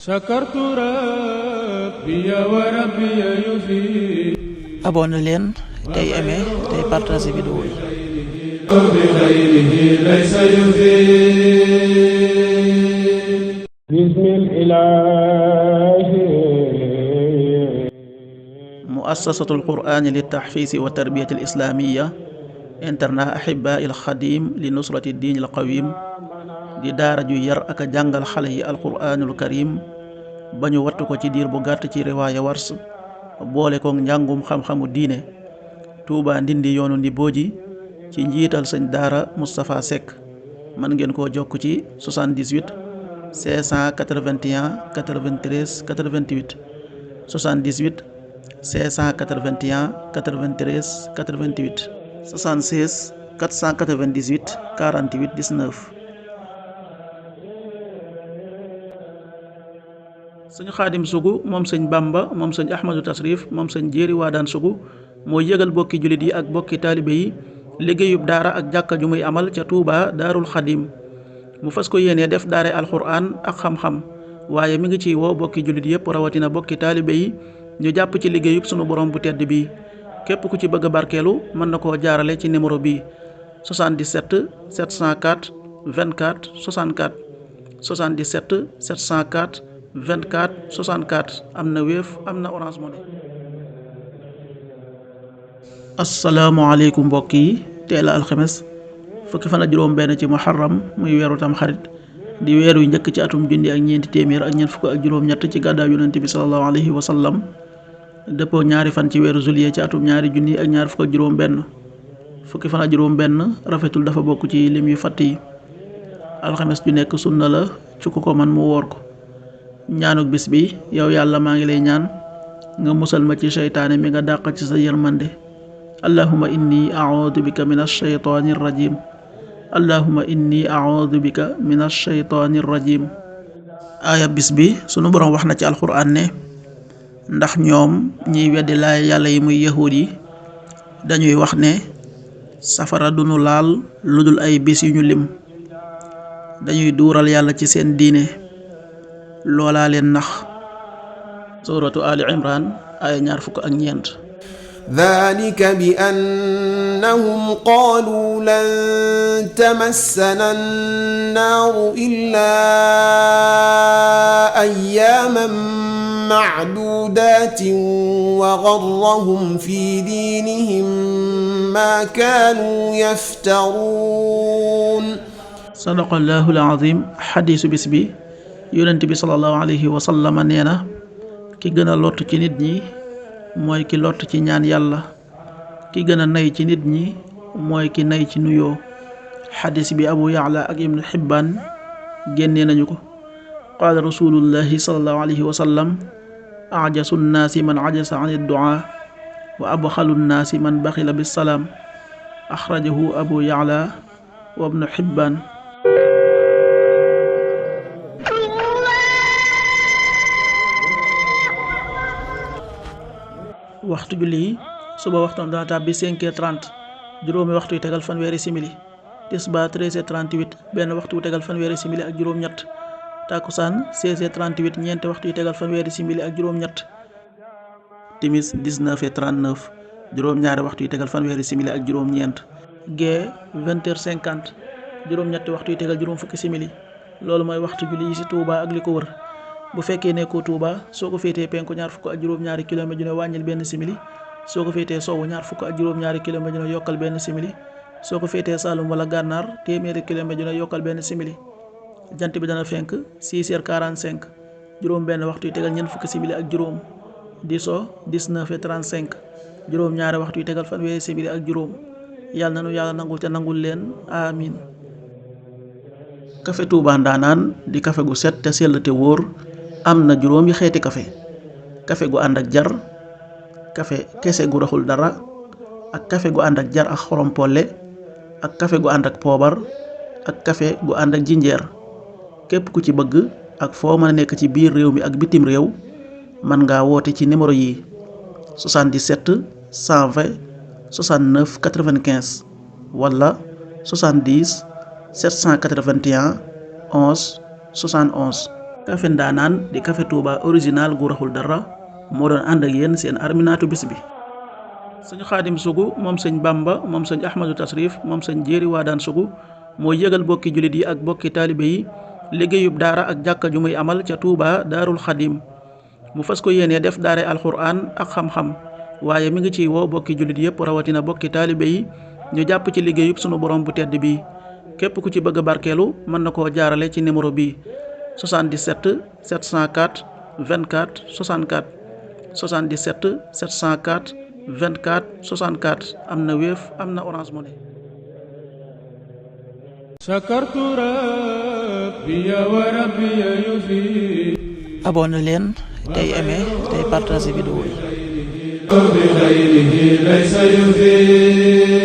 شكرت ربي وربي يفيد. abonné leen tey aimé tey partager vidéo yi. بخيره ليس يفيد. بسم الإله. muassasatul qur'ani li tahfiisi wa tarbiyati al islamiyya internat ahibaa il xadim li nusrati diin al qawim di daara ju yar ak a jàngal xale yi alquraanul karim ba ñu wattu ko ci diir bu gàtt ci riwaaya wars boole kook njàngum xam-xamu diine. Touba Ndindi yoonu Ndibooji ci njiital sëñ daara Moustapha Seck. mën ngeen koo jokk ci 78 581 93 88 78 581 93 88 76 498 48 19. sëñ Xaadim Sugu moom sëñ Bamba moom sëñ Ahmadou Tasrif moom sëñ Jéeri Waadaan Sugu mooy yëgal bokki jullit yi ak bokki taalibe yi liggéeyub daara ak jàkka ju muy amal ca Touba Daarul Xadim. mu fas ko yéenee def daare alxuraan ak xam-xam waaye mi ngi ciy woo bokki jullit yépp rawatina bokki taalibe yi ñu jàpp ci liggéeyub sunu borom bu tedd bi. képp ku ci bëgg a barkeelu mën na koo jaarale ci numéro bi 77 704 24 64 77 704 24 64 am na Wave am na Orange Money. asalaamaaleykum mbokk yi. teel a alxames fukki fan ak juróom benn ci muharram muy weeru tam xarit di weer yu njëkk ci atum junni ak ñeenti téeméer ak ñeent fukk ak juróom-ñett ci gàddaa yonent bi sallallahu alayhi wa sallam dëppoo ñaari fan ci weeru juillet ci atum ñaari junni ak ñaar fukk ak juróom benn. fukki fan ak juróom benn rafetul dafa bokk ci lim yu fatt yi. alxames ju nekk sunna la ci ku ko man mu woor ko. ñaanuk bis bi yow yàlla maa ngi lay ñaan nga musal ma ci seytaane mi nga dàq ci sa yërmande. allahumma inni a'udhu bika min ash-shaytanir rajim. allahumma inni a'udhu bika min ash-shaytanir rajim. aaya bis bi sunu boroom wax na ci alxuraan ne ndax ñoom ñiy weddi laay yàlla yi muy yahuud yi dañuy wax ne safara dunu laal lu dul ay bis yu ñu lim. dañuy duural yàlla ci seen diine loolaa leen nax. suratu ali imran aaya ñaar fukk ak ñeent. ذلك بأنهم قالوا لن تمسنا النار إلا أياما معدودات وغرهم في دينهم ما كانوا يفترون. صدق الله العظيم. xadiisu bis bi yonent bi sallallahu alayhi wa sallam nee na ki gën a lott ci nit ñi mooy ki lott ci ñaan yàlla. ki gën a nay ci nit ñi mooy ki nay ci nuyoo. xadis bi Abu Ya'la ak Ibnu Xibbaan génnee nañu ko. qaala rasulullahi sallallahu alayhi wa sallam ajasu nnaasi man ajasa an adduaa wa abxalu nnaasi man baxila bisalaam. axrajahu Abu Ya'la wa Ibnu Xibbaan. waxtu julli yi suba waxtoon dana tàbbi 5h30 juróomi waxtu yu tegal fanweeri simili. tisbaar 13h38 benn waxtu yu tegal fanweeri simili ak juróom-ñett. takkusaan 16h38 ñeenti waxtu yu tegal fanweeri simili ak juróom-ñett. timis 19h39 juróom-ñaari waxtu yu tegal fanweeri simili ak juróom-ñeent. gee 20h50 juróom-ñetti waxtu yu tegal juróom fukki simili. loolu mooy waxtu julli yi ci Touba ak li ko wër. bu fekkee nekkoo Touba soo ko féetee penku ñaar fukk ak juróom-ñaari kilomètre dina wàññil benn simili. soo ko féetee sowwu ñaar fukk ak juróom-ñaari kilomètre dina yokkal benn simili. soo ko féetee Saalum wala Gànnaar téeméeri kilomètre dina yokkal benn simili. jant bi dana fenk 6h45 juróom benn waxtu yu tegal ñeent fukki simili ak juróom. di so 19h35 juróom-ñaari waxtu yu tegal fanweeri simili ak juróom. yàlla nanu yàlla nangul te nangul leen amin. kafe Touba Ndaanaan di kafe gu set te sell te wóor. am na juróomi xeeti kafe. kafe gu ànd ak jar. kafe kese gu raxul dara. ak kafe gu ànd ak jar ak xorom polle. ak kafe gu ànd ak poobar. ak kafe gu ànd ak jinjeer. képp ku ci bëgg ak foo mën a nekk ci biir réew mi ak bitim réew mën ngaa woote ci numéro yi 77 120 69 95 wala 70 781 11 71. Café Ndaanaan di café Touba original gu raxul dara moo doon ànd ak yéen seen arminaatu bis bi. sëñ Xaadim Sugu moom sëñ Bamba moom sëñ Ahmadou Tasrif moom sëñ Jéeri Waadaan Sugu moo yëgal bokki jullit yi ak bokki taalibe yi liggéeyub daara ak jàkka ju muy amal ca Touba Daarul Xadim mu fas ko yéenee def daare alxuraan ak xam-xam waaye mi ngi ciy woo bokki jullit yëpp rawatina bokki taalibe yi ñu jàpp ci liggéeyub sunu borom bu tedd bi képp ku ci bëgg a barkeelu mën na koo jaarale ci numéro bi 77 704 24 64 77 704 24 64 am na Wave am na Orange Money. شكرت ربي وربي يفيد. abonné leen tey aimé tey partagé vidéo yi. بغيره ليس يفيد.